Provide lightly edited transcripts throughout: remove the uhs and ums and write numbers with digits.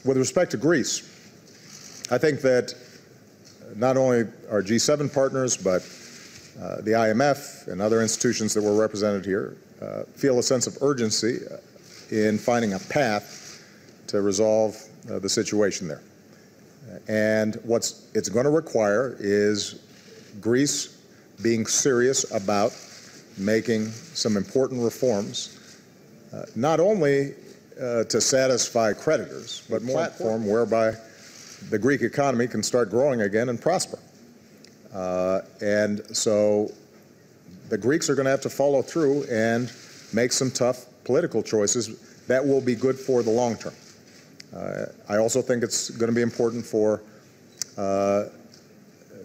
With respect to Greece, I think that not only our G7 partners, but the IMF and other institutions that were represented here feel a sense of urgency in finding a path to resolve the situation there. And what it's going to require is Greece being serious about making some important reforms, not only to satisfy creditors, but more platform whereby the Greek economy can start growing again and prosper. And so the Greeks are going to have to follow through and make some tough political choices that will be good for the long term. I also think it's going to be important for the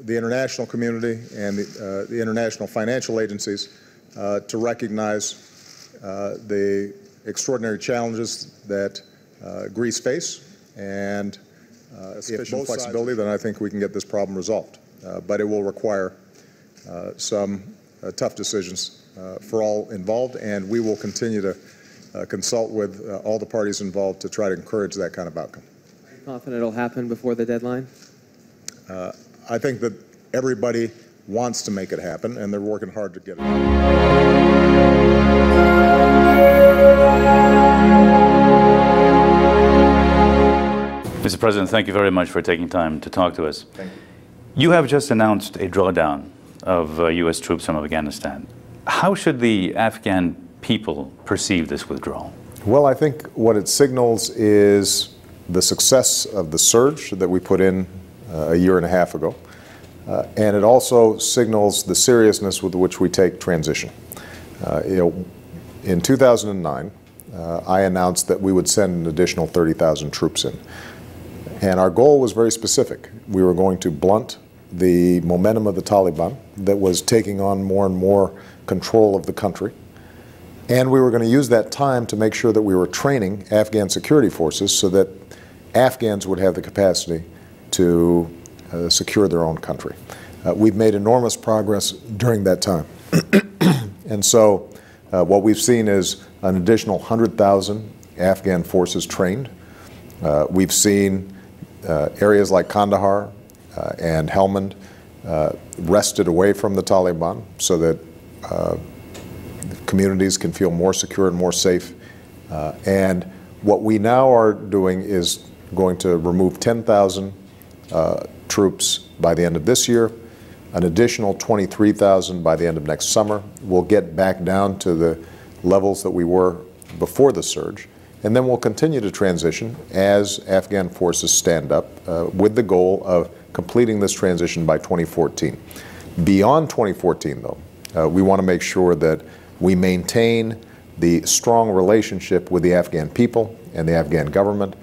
international community and the international financial agencies to recognize the extraordinary challenges that Greece face, and sufficient flexibility, then I think we can get this problem resolved. But it will require some tough decisions for all involved, and we will continue to consult with all the parties involved to try to encourage that kind of outcome. Are you confident it'll happen before the deadline? I think that everybody wants to make it happen, and they're working hard to get it. Mr. President, thank you very much for taking time to talk to us. Thank you. You have just announced a drawdown of U.S. troops from Afghanistan. How should the Afghan people perceive this withdrawal? Well, I think what it signals is the success of the surge that we put in a year and a half ago. And it also signals the seriousness with which we take transition. In 2009, I announced that we would send an additional 30,000 troops in. And our goal was very specific. We were going to blunt the momentum of the Taliban that was taking on more and more control of the country. And we were going to use that time to make sure that we were training Afghan security forces so that Afghans would have the capacity to secure their own country. We've made enormous progress during that time. And so what we've seen is an additional 100,000 Afghan forces trained. We've seen areas like Kandahar and Helmand wrested away from the Taliban so that communities can feel more secure and more safe. And what we now are doing is going to remove 10,000 troops by the end of this year, an additional 23,000 by the end of next summer. We'll get back down to the levels that we were before the surge. And then we'll continue to transition as Afghan forces stand up with the goal of completing this transition by 2014. Beyond 2014, though, we want to make sure that we maintain the strong relationship with the Afghan people and the Afghan government.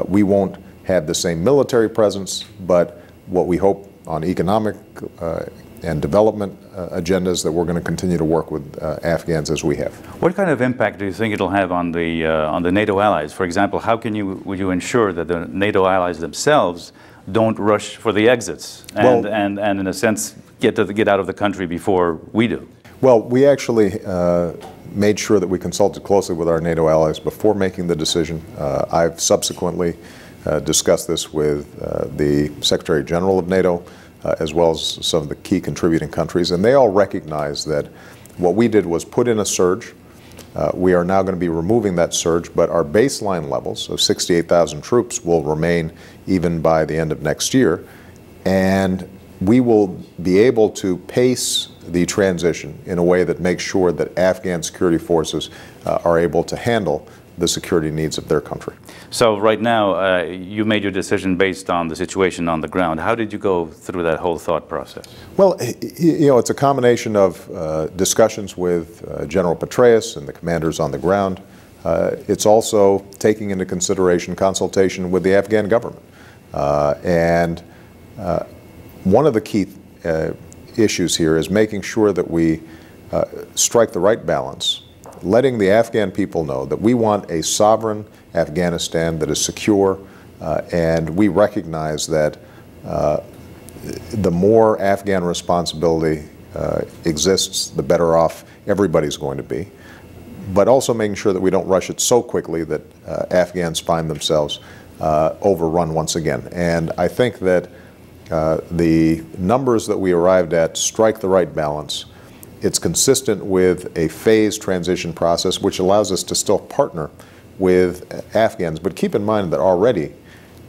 We won't have the same military presence, but what we hope on economic and development agendas that we're going to continue to work with Afghans as we have. What kind of impact do you think it'll have on the NATO allies? For example, how would you ensure that the NATO allies themselves don't rush for the exits and in a sense get out of the country before we do? Well, we actually made sure that we consulted closely with our NATO allies before making the decision. I've subsequently discussed this with the Secretary General of NATO, as well as some of the key contributing countries, and they all recognize that what we did was put in a surge. We are now going to be removing that surge, but our baseline levels of 68,000 troops will remain even by the end of next year, and we will be able to pace the transition in a way that makes sure that Afghan security forces are able to handle the security needs of their country. So right now, you made your decision based on the situation on the ground. How did you go through that whole thought process? Well, it's a combination of discussions with General Petraeus and the commanders on the ground. It's also taking into consideration consultation with the Afghan government. One of the key issues here is making sure that we strike the right balance, letting the Afghan people know that we want a sovereign Afghanistan that is secure, and we recognize that the more Afghan responsibility exists, the better off everybody's going to be. But also making sure that we don't rush it so quickly that Afghans find themselves overrun once again. And I think that the numbers that we arrived at strike the right balance. It's consistent with a phased transition process, which allows us to still partner with Afghans. But keep in mind that already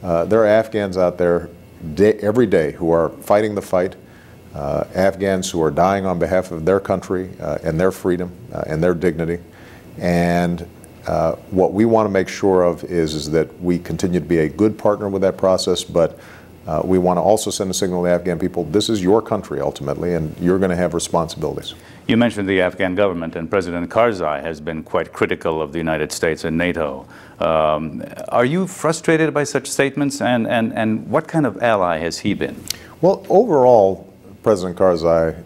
there are Afghans out there every day who are fighting the fight, Afghans who are dying on behalf of their country and their freedom and their dignity. And what we want to make sure of is that we continue to be a good partner with that process, but we want to also send a signal to the Afghan people, this is your country ultimately, and you're going to have responsibilities. You mentioned the Afghan government, and President Karzai has been quite critical of the United States and NATO. Are you frustrated by such statements, and what kind of ally has he been? Well, overall, President Karzai,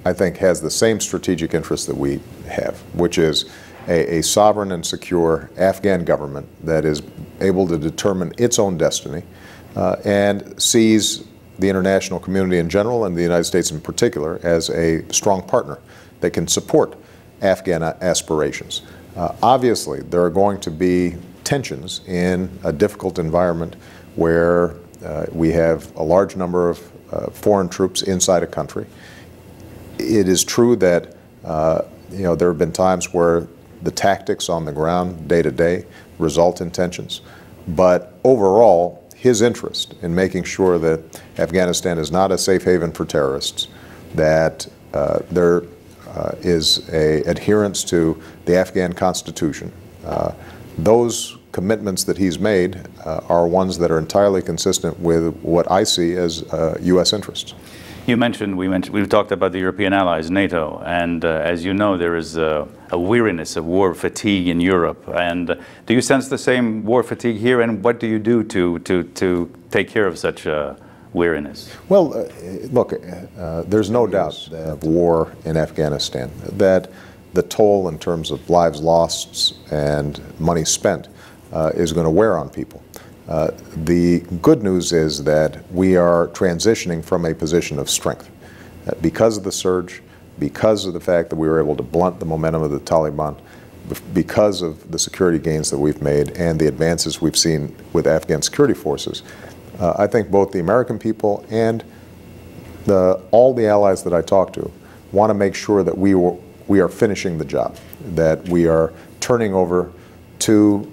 I think, has the same strategic interest that we have, which is a sovereign and secure Afghan government that is able to determine its own destiny and sees the international community in general and the United States in particular as a strong partner that can support Afghan aspirations. Obviously, there are going to be tensions in a difficult environment where we have a large number of foreign troops inside a country. It is true that there have been times where the tactics on the ground day to day result in tensions, but overall, his interest in making sure that Afghanistan is not a safe haven for terrorists, that there is an adherence to the Afghan Constitution. Those commitments that he's made are ones that are entirely consistent with what I see as U.S. interests. We've talked about the European allies, NATO, and as you know, there is a weariness of war fatigue in Europe. And do you sense the same war fatigue here? And what do you do to take care of such weariness? Well, look, there's no doubt of war in Afghanistan, that the toll in terms of lives lost and money spent is going to wear on people. The good news is that we are transitioning from a position of strength. Because of the surge, because of the fact that we were able to blunt the momentum of the Taliban, because of the security gains that we've made and the advances we've seen with Afghan security forces, I think both the American people and all the allies that I talk to want to make sure that we are finishing the job, that we are turning over to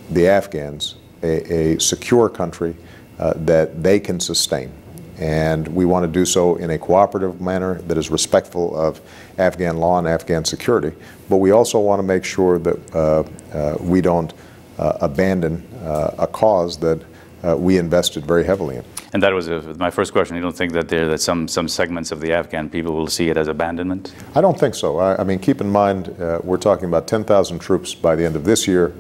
the Afghans a secure country that they can sustain. And we want to do so in a cooperative manner that is respectful of Afghan law and Afghan security. But we also want to make sure that we don't abandon a cause that we invested very heavily in. And that was my first question. You don't think that some segments of the Afghan people will see it as abandonment? I don't think so. I mean, keep in mind, we're talking about 10,000 troops by the end of this year,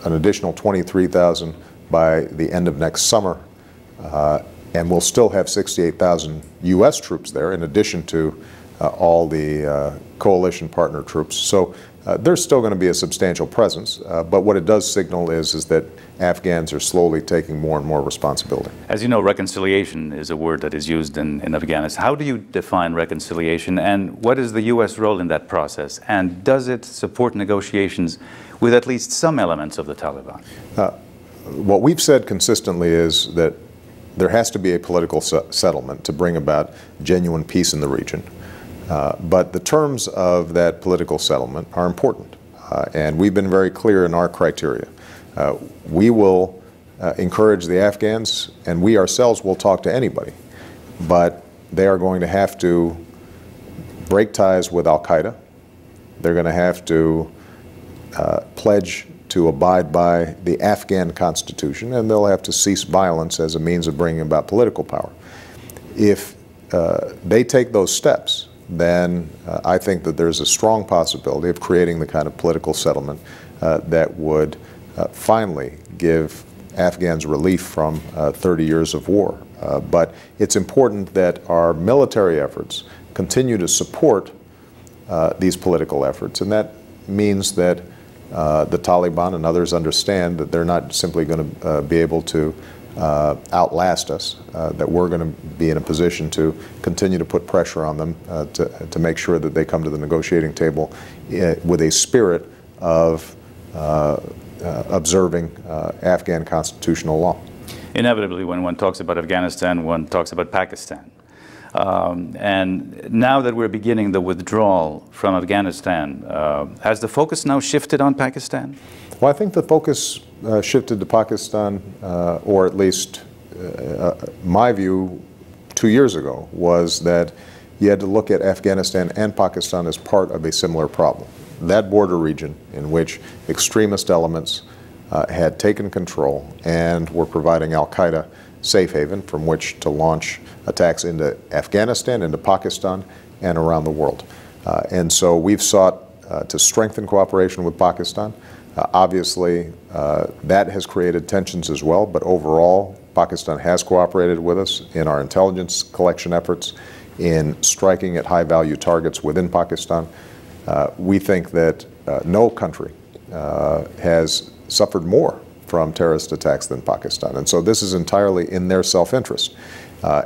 an additional 23,000 by the end of next summer, and we'll still have 68,000 U.S. troops there in addition to all the coalition partner troops. So there's still going to be a substantial presence, but what it does signal is that Afghans are slowly taking more and more responsibility. As you know, reconciliation is a word that is used in Afghanistan. How do you define reconciliation, and what is the U.S. role in that process? And does it support negotiations with at least some elements of the Taliban? What we've said consistently is that there has to be a political settlement to bring about genuine peace in the region. But the terms of that political settlement are important, and we've been very clear in our criteria. We will encourage the Afghans, and we ourselves will talk to anybody, but they are going to have to break ties with al-Qaeda. They're going to have to pledge to abide by the Afghan Constitution, and they'll have to cease violence as a means of bringing about political power. If they take those steps, then I think that there's a strong possibility of creating the kind of political settlement that would finally give Afghans relief from 30 years of war. But it's important that our military efforts continue to support these political efforts, and that means that the Taliban and others understand that they're not simply going to be able to outlast us, that we're going to be in a position to continue to put pressure on them to make sure that they come to the negotiating table with a spirit of observing Afghan constitutional law. Inevitably, when one talks about Afghanistan, one talks about Pakistan. And now that we're beginning the withdrawal from Afghanistan, has the focus now shifted on Pakistan? Well, I think the focus shifted to Pakistan, or at least my view 2 years ago was that you had to look at Afghanistan and Pakistan as part of a similar problem. That border region in which extremist elements had taken control and were providing al-Qaeda safe haven from which to launch attacks into Afghanistan, into Pakistan, and around the world. And so we've sought to strengthen cooperation with Pakistan. Obviously, that has created tensions as well, but overall, Pakistan has cooperated with us in our intelligence collection efforts, in striking at high-value targets within Pakistan. We think that no country has suffered more from terrorist attacks than Pakistan. And so this is entirely in their self-interest.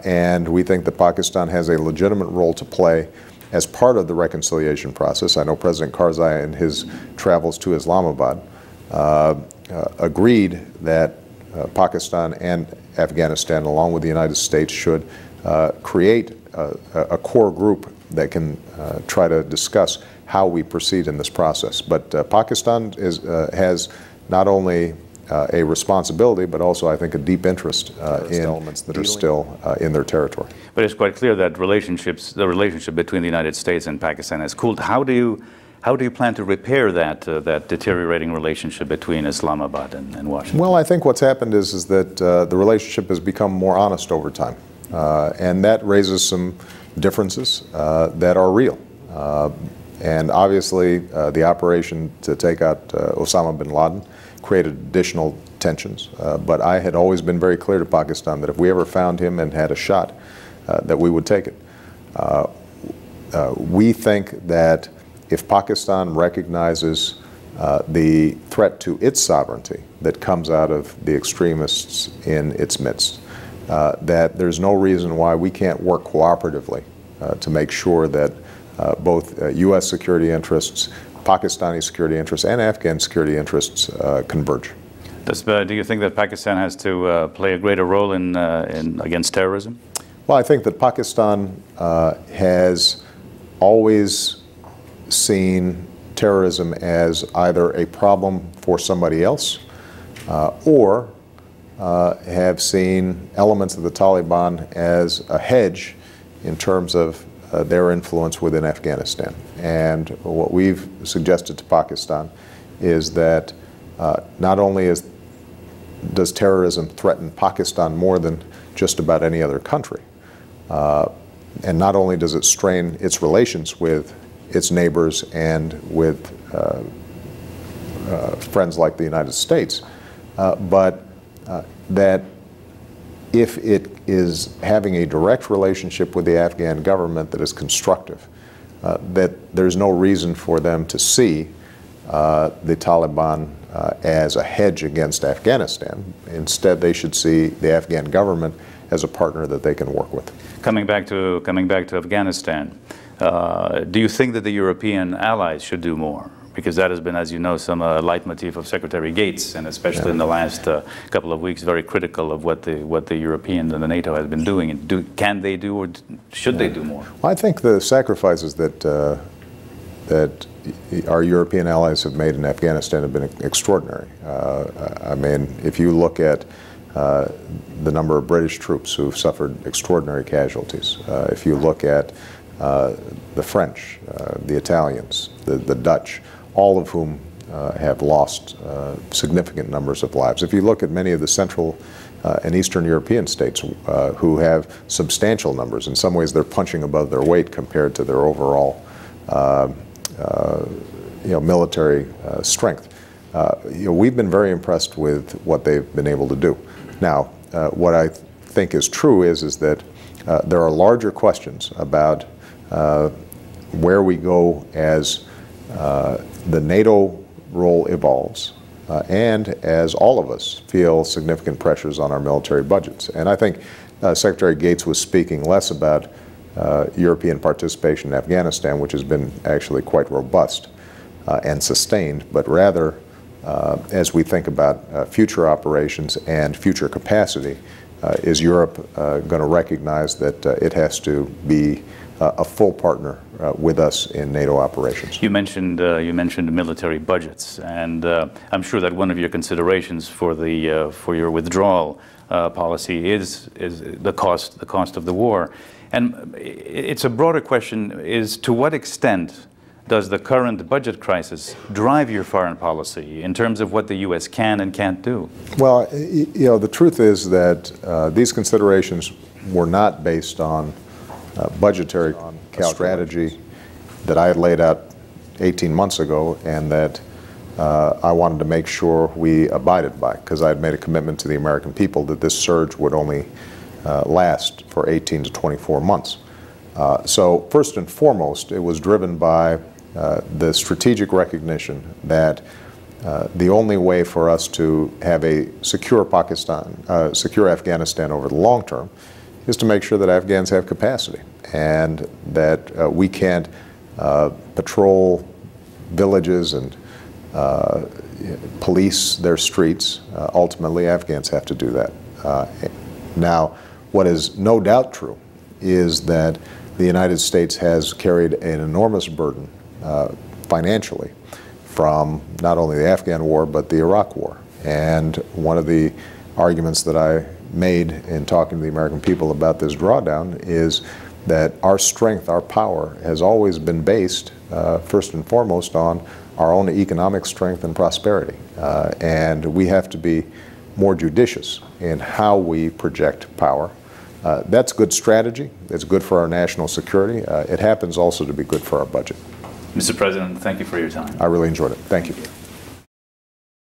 And we think that Pakistan has a legitimate role to play as part of the reconciliation process. I know President Karzai in his travels to Islamabad agreed that Pakistan and Afghanistan, along with the United States, should create a core group that can try to discuss how we proceed in this process. But Pakistan has not only a responsibility, but also, I think, a deep interest in elements that are still in their territory. But it's quite clear that the relationship between the United States and Pakistan has cooled. How do you plan to repair that deteriorating relationship between Islamabad and Washington? Well, I think what's happened is that the relationship has become more honest over time, and that raises some differences that are real. And obviously, the operation to take out Osama bin Laden created additional tensions. But I had always been very clear to Pakistan that if we ever found him and had a shot, that we would take it. We think that if Pakistan recognizes the threat to its sovereignty that comes out of the extremists in its midst, that there's no reason why we can't work cooperatively to make sure that both U.S. security interests, Pakistani security interests, and Afghan security interests converge. Do you think that Pakistan has to play a greater role in against terrorism? Well, I think that Pakistan has always seen terrorism as either a problem for somebody else or have seen elements of the Taliban as a hedge in terms of their influence within Afghanistan. And what we've suggested to Pakistan is that not only does terrorism threaten Pakistan more than just about any other country, and not only does it strain its relations with its neighbors and with friends like the United States, but that if it is having a direct relationship with the Afghan government that is constructive, that there's no reason for them to see the Taliban as a hedge against Afghanistan. Instead, they should see the Afghan government as a partner that they can work with. Coming back to Afghanistan, do you think that the European allies should do more? Because that has been, as you know, some leitmotif of Secretary Gates, and especially in the last couple of weeks, very critical of what the Europeans and the NATO has been doing. Can they do, or should they do more? Well, I think the sacrifices that our European allies have made in Afghanistan have been extraordinary. I mean, if you look at the number of British troops who've suffered extraordinary casualties, if you look at the French, the Italians, the Dutch, all of whom have lost significant numbers of lives. If you look at many of the Central and Eastern European states who have substantial numbers, in some ways they're punching above their weight compared to their overall military strength. We've been very impressed with what they've been able to do. Now, what I think is true is that there are larger questions about where we go as the NATO role evolves and as all of us feel significant pressures on our military budgets. And I think Secretary Gates was speaking less about European participation in Afghanistan, which has been actually quite robust and sustained, but rather as we think about future operations and future capacity. Is Europe going to recognize that it has to be a full partner with us in NATO operations? You mentioned military budgets, and I'm sure that one of your considerations for your withdrawal policy is the cost of the war. And it's a broader question: is to what extent does the current budget crisis drive your foreign policy in terms of what the U.S. can and can't do? Well, you know, the truth is that these considerations were not based on budgetary strategy that I had laid out 18 months ago and that I wanted to make sure we abided by, because I had made a commitment to the American people that this surge would only last for 18 to 24 months. So first and foremost, it was driven by the strategic recognition that the only way for us to have a secure secure Afghanistan over the long term is to make sure that Afghans have capacity and that we can't patrol villages and police their streets. Ultimately, Afghans have to do that. Now, what is no doubt true is that the United States has carried an enormous burden financially from not only the Afghan war but the Iraq war. And one of the arguments that I made in talking to the American people about this drawdown is that our strength, our power, has always been based first and foremost on our own economic strength and prosperity. And we have to be more judicious in how we project power. That's good strategy. It's good for our national security. It happens also to be good for our budget. Mr. President, thank you for your time. I really enjoyed it. Thank you.